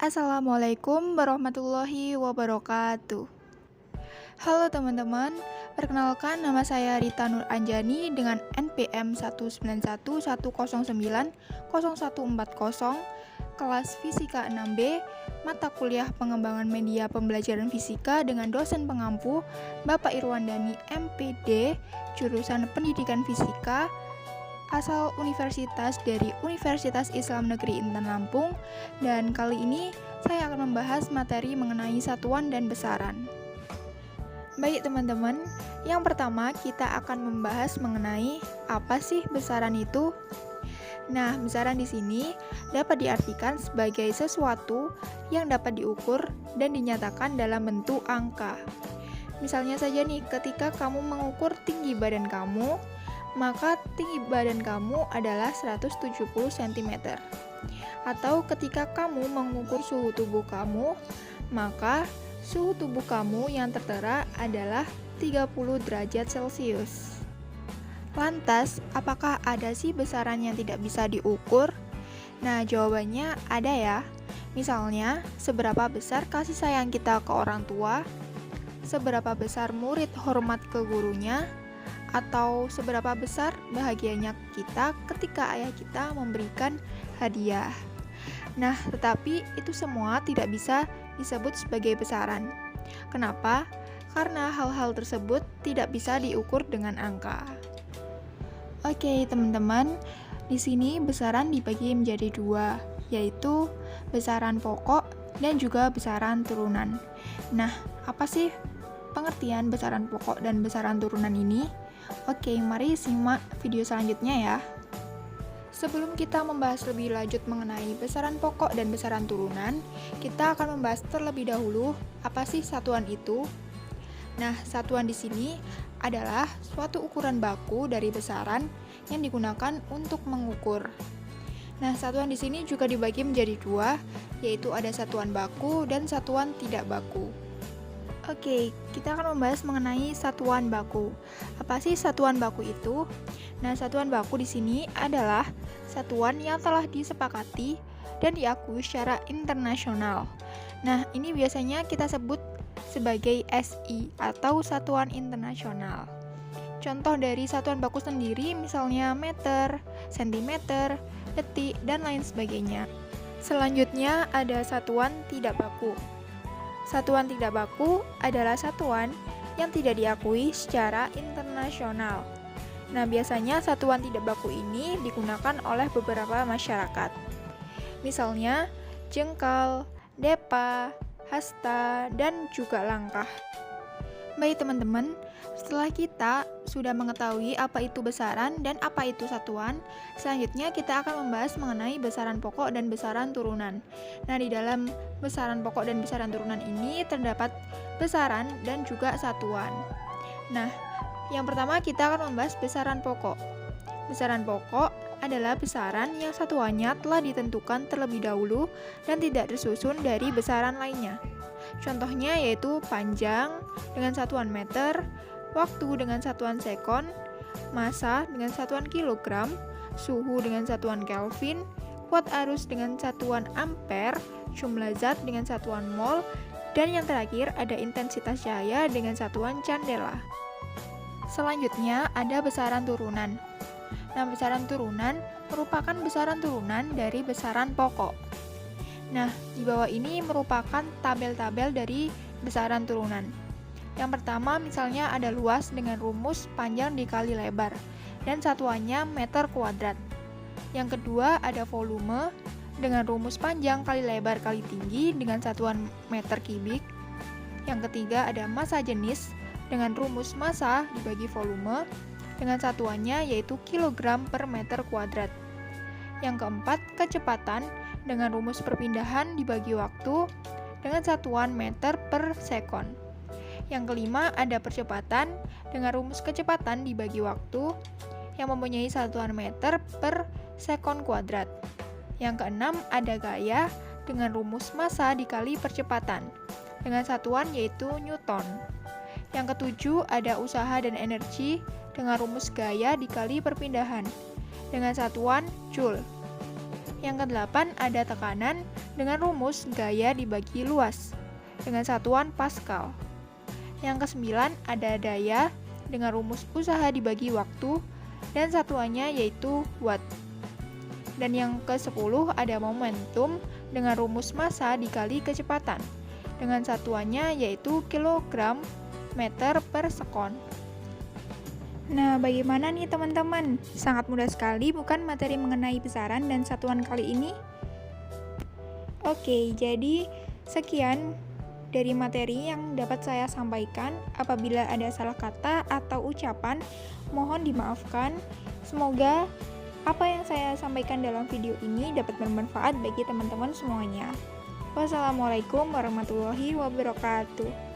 Assalamualaikum warahmatullahi wabarakatuh. Halo teman-teman, perkenalkan nama saya Rita Nur Anjani dengan NPM 19110900140, kelas Fisika 6B, mata kuliah Pengembangan Media Pembelajaran Fisika dengan dosen pengampu Bapak Irwandani MPD, jurusan Pendidikan Fisika, asal universitas dari Universitas Islam Negeri Intan Lampung, dan kali ini saya akan membahas materi mengenai satuan dan besaran. Baik teman-teman, yang pertama kita akan membahas mengenai apa sih besaran itu. Nah, besaran di sini dapat diartikan sebagai sesuatu yang dapat diukur dan dinyatakan dalam bentuk angka. Misalnya saja nih, ketika kamu mengukur tinggi badan kamu, maka tinggi badan kamu adalah 170 cm. Atau ketika kamu mengukur suhu tubuh kamu, maka suhu tubuh kamu yang tertera adalah 30 derajat Celcius. Lantas, apakah ada sih besaran yang tidak bisa diukur? Nah, jawabannya ada ya. Misalnya, seberapa besar kasih sayang kita ke orang tua, seberapa besar murid hormat ke gurunya, atau seberapa besar bahagianya kita ketika ayah kita memberikan hadiah. Nah, tetapi itu semua tidak bisa disebut sebagai besaran. Kenapa? Karena hal-hal tersebut tidak bisa diukur dengan angka. Oke, teman-teman, di sini besaran dibagi menjadi dua, yaitu besaran pokok dan juga besaran turunan. Nah, apa sih pengertian besaran pokok dan besaran turunan ini? Oke, mari simak video selanjutnya ya. Sebelum kita membahas lebih lanjut mengenai besaran pokok dan besaran turunan, kita akan membahas terlebih dahulu apa sih satuan itu. Nah, satuan di sini adalah suatu ukuran baku dari besaran yang digunakan untuk mengukur. Nah, satuan di sini juga dibagi menjadi dua, yaitu ada satuan baku dan satuan tidak baku. Oke, kita akan membahas mengenai satuan baku. Apa sih satuan baku itu? Nah, satuan baku di sini adalah satuan yang telah disepakati dan diakui secara internasional. Nah, ini biasanya kita sebut sebagai SI atau satuan internasional. Contoh dari satuan baku sendiri misalnya meter, sentimeter, detik, dan lain sebagainya. Selanjutnya ada satuan tidak baku. Satuan tidak baku adalah satuan yang tidak diakui secara internasional. Nah, biasanya satuan tidak baku ini digunakan oleh beberapa masyarakat. Misalnya, jengkal, depa, hasta, dan juga langkah. Baik teman-teman, setelah kita sudah mengetahui apa itu besaran dan apa itu satuan, selanjutnya kita akan membahas mengenai besaran pokok dan besaran turunan. Nah, di dalam besaran pokok dan besaran turunan ini terdapat besaran dan juga satuan. Nah, yang pertama kita akan membahas besaran pokok. Besaran pokok adalah besaran yang satuannya telah ditentukan terlebih dahulu dan tidak tersusun dari besaran lainnya. Contohnya yaitu panjang dengan satuan meter, waktu dengan satuan sekon, massa dengan satuan kilogram, suhu dengan satuan Kelvin, kuat arus dengan satuan ampere, jumlah zat dengan satuan mol, dan yang terakhir ada intensitas cahaya dengan satuan candela. Selanjutnya ada besaran turunan. Nah, besaran turunan merupakan besaran turunan dari besaran pokok. Nah, di bawah ini merupakan tabel-tabel dari besaran turunan. Yang pertama misalnya ada luas dengan rumus panjang dikali lebar dan satuannya meter kuadrat. Yang kedua ada volume dengan rumus panjang kali lebar kali tinggi dengan satuan meter kubik. Yang ketiga ada massa jenis dengan rumus massa dibagi volume dengan satuannya yaitu kilogram per meter kuadrat. Yang keempat kecepatan dengan rumus perpindahan dibagi waktu dengan satuan meter per sekon. Yang kelima ada percepatan dengan rumus kecepatan dibagi waktu yang mempunyai satuan meter per sekon kuadrat. Yang keenam ada gaya dengan rumus massa dikali percepatan dengan satuan yaitu newton. Yang ketujuh ada usaha dan energi dengan rumus gaya dikali perpindahan dengan satuan joule. Yang kedelapan ada tekanan dengan rumus gaya dibagi luas dengan satuan Pascal. Yang kesembilan ada daya dengan rumus usaha dibagi waktu dan satuannya yaitu watt. Dan yang ke-10 ada momentum dengan rumus massa dikali kecepatan dengan satuannya yaitu kilogram meter per sekon. Nah, bagaimana nih teman-teman? Sangat mudah sekali bukan materi mengenai besaran dan satuan kali ini? Oke, jadi sekian dari materi yang dapat saya sampaikan. Apabila ada salah kata atau ucapan, mohon dimaafkan. Semoga apa yang saya sampaikan dalam video ini dapat bermanfaat bagi teman-teman semuanya. Wassalamualaikum warahmatullahi wabarakatuh.